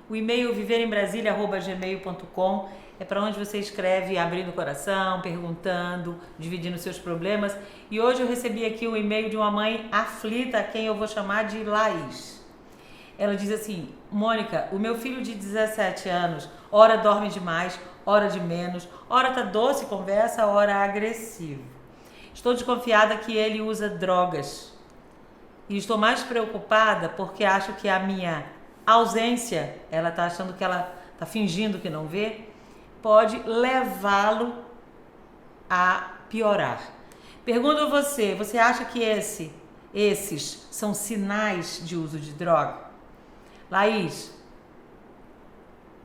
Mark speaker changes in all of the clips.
Speaker 1: O e-mail viverembrasilha@gmail.com é para onde você escreve abrindo o coração, perguntando, dividindo seus problemas. E hoje eu recebi aqui um e-mail de uma mãe aflita, a quem eu vou chamar de Laís. Ela diz assim: Mônica, o meu filho de 17 anos, ora dorme demais, ora de menos, ora tá doce conversa, ora agressivo. Estou desconfiada que ele usa drogas. E estou mais preocupada porque acho que a minha ausência, ela tá achando que ela tá fingindo que não vê, pode levá-lo a piorar. Pergunto a você, você acha que esses são sinais de uso de droga? Laís,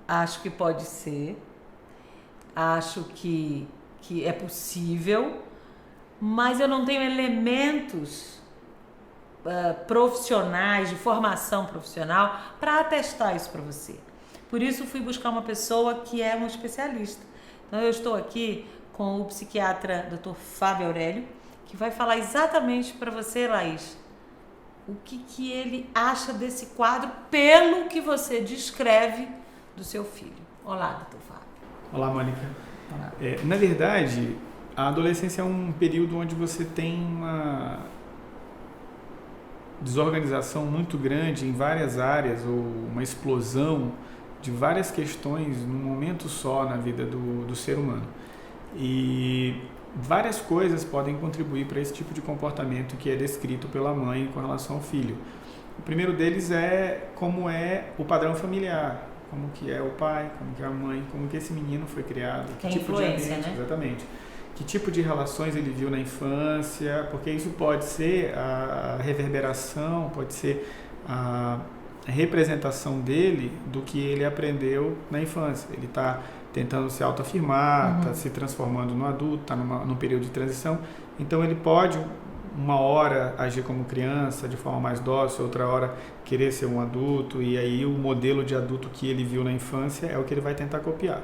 Speaker 1: acho que pode ser, acho que é possível, mas eu não tenho elementos profissionais, de formação profissional, para atestar isso para você. Por isso fui buscar uma pessoa que é um especialista. Então eu estou aqui com o psiquiatra Dr. Fábio Aurélio, que vai falar exatamente para você, Laís, o que ele acha desse quadro pelo que você descreve do seu filho. Olá, Dr. Fábio.
Speaker 2: Olá, Mônica.
Speaker 1: Olá.
Speaker 2: Na verdade, a adolescência é um período onde você tem uma desorganização muito grande em várias áreas, ou uma explosão de várias questões num momento só na vida do ser humano. E várias coisas podem contribuir para esse tipo de comportamento que é descrito pela mãe com relação ao filho. O primeiro deles é como é o padrão familiar, como que é o pai, como que é a mãe, como que esse menino foi criado, que tipo de ambiente, né? Exatamente. Que tipo de relações ele viu na infância, porque isso pode ser a reverberação, pode ser a representação dele do que ele aprendeu na infância. Ele está tentando se autoafirmar, está se transformando no adulto, está num período de transição. Então ele pode, uma hora, agir como criança de forma mais dócil, outra hora querer ser um adulto, e aí o modelo de adulto que ele viu na infância é o que ele vai tentar copiar.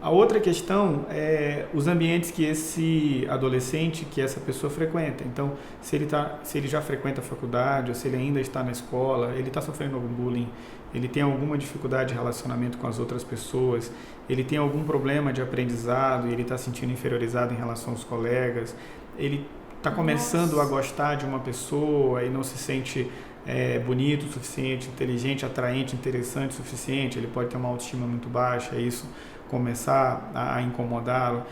Speaker 2: A outra questão é os ambientes que esse adolescente, que essa pessoa frequenta. Então, se ele já frequenta a faculdade, ou se ele ainda está na escola, ele está sofrendo algum bullying, ele tem alguma dificuldade de relacionamento com as outras pessoas, ele tem algum problema de aprendizado e ele está se sentindo inferiorizado em relação aos colegas, ele está começando a gostar de uma pessoa e não se sente bonito o suficiente, inteligente, atraente, interessante o suficiente, ele pode ter uma autoestima muito baixa, isso começar a incomodá-lo.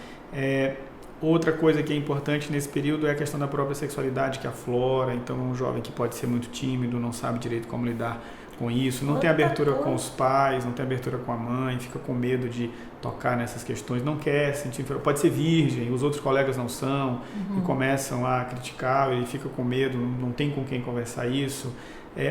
Speaker 2: Outra coisa que é importante nesse período é a questão da própria sexualidade que aflora. Então, um jovem que pode ser muito tímido, não sabe direito como lidar com isso, não tem abertura com os pais, não tem abertura com a mãe, fica com medo de tocar nessas questões, não quer sentir, pode ser virgem, os outros colegas não são, e começam a criticar, ele fica com medo, não tem com quem conversar isso.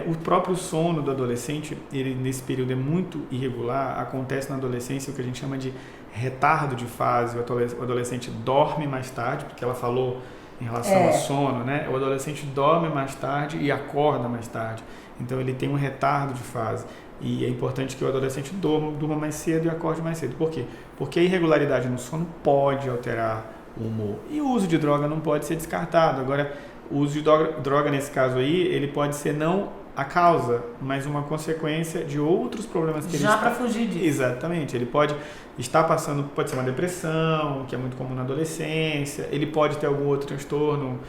Speaker 2: O próprio sono do adolescente, ele nesse período é muito irregular, acontece na adolescência o que a gente chama de retardo de fase, o adolescente dorme mais tarde, porque ela falou em relação ao sono, né? O adolescente dorme mais tarde e acorda mais tarde, então ele tem um retardo de fase, e é importante que o adolescente durma mais cedo e acorde mais cedo. Por quê? Porque a irregularidade no sono pode alterar o humor, e o uso de droga não pode ser descartado. Agora, o uso de droga, nesse caso aí, ele pode ser não a causa, mas uma consequência de outros problemas que ele está...
Speaker 1: Já para fugir disso.
Speaker 2: Exatamente. Ele pode estar passando, pode ser uma depressão, que é muito comum na adolescência, ele pode ter algum outro transtorno,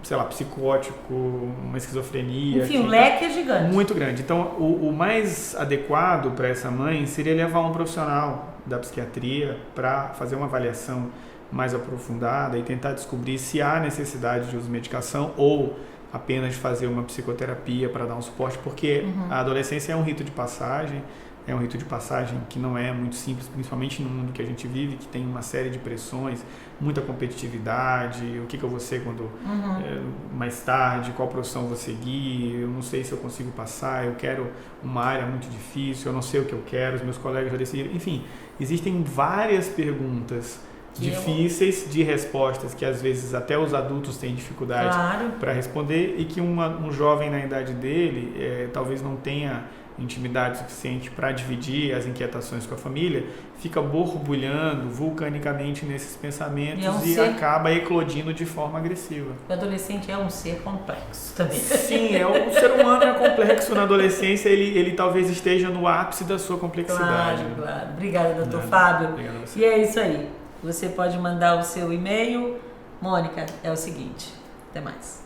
Speaker 2: sei lá, psicótico, uma esquizofrenia.
Speaker 1: Enfim, o leque é gigante.
Speaker 2: Muito grande. Então, o mais adequado para essa mãe seria levar um profissional da psiquiatria para fazer uma avaliação mais aprofundada e tentar descobrir se há necessidade de uso de medicação ou apenas de fazer uma psicoterapia para dar um suporte, porque a adolescência é um rito de passagem, que não é muito simples, principalmente no mundo que a gente vive, que tem uma série de pressões, muita competitividade, o que eu vou ser quando mais tarde, qual profissão eu vou seguir, eu não sei se eu consigo passar, eu quero uma área muito difícil, eu não sei o que eu quero, os meus colegas já decidiram, enfim, existem várias perguntas difíceis de respostas que às vezes até os adultos têm dificuldade para responder, e que um jovem na idade dele talvez não tenha intimidade suficiente para dividir as inquietações com a família, fica borbulhando vulcanicamente nesses pensamentos e acaba eclodindo de forma agressiva.
Speaker 1: O adolescente é um ser complexo também.
Speaker 2: Sim, o ser humano é complexo na adolescência, ele talvez esteja no ápice da sua complexidade.
Speaker 1: Claro. Obrigada, doutor Fábio.
Speaker 2: Obrigado a você.
Speaker 1: E é isso aí. Você pode mandar o seu e-mail. Mônica, é o seguinte. Até mais.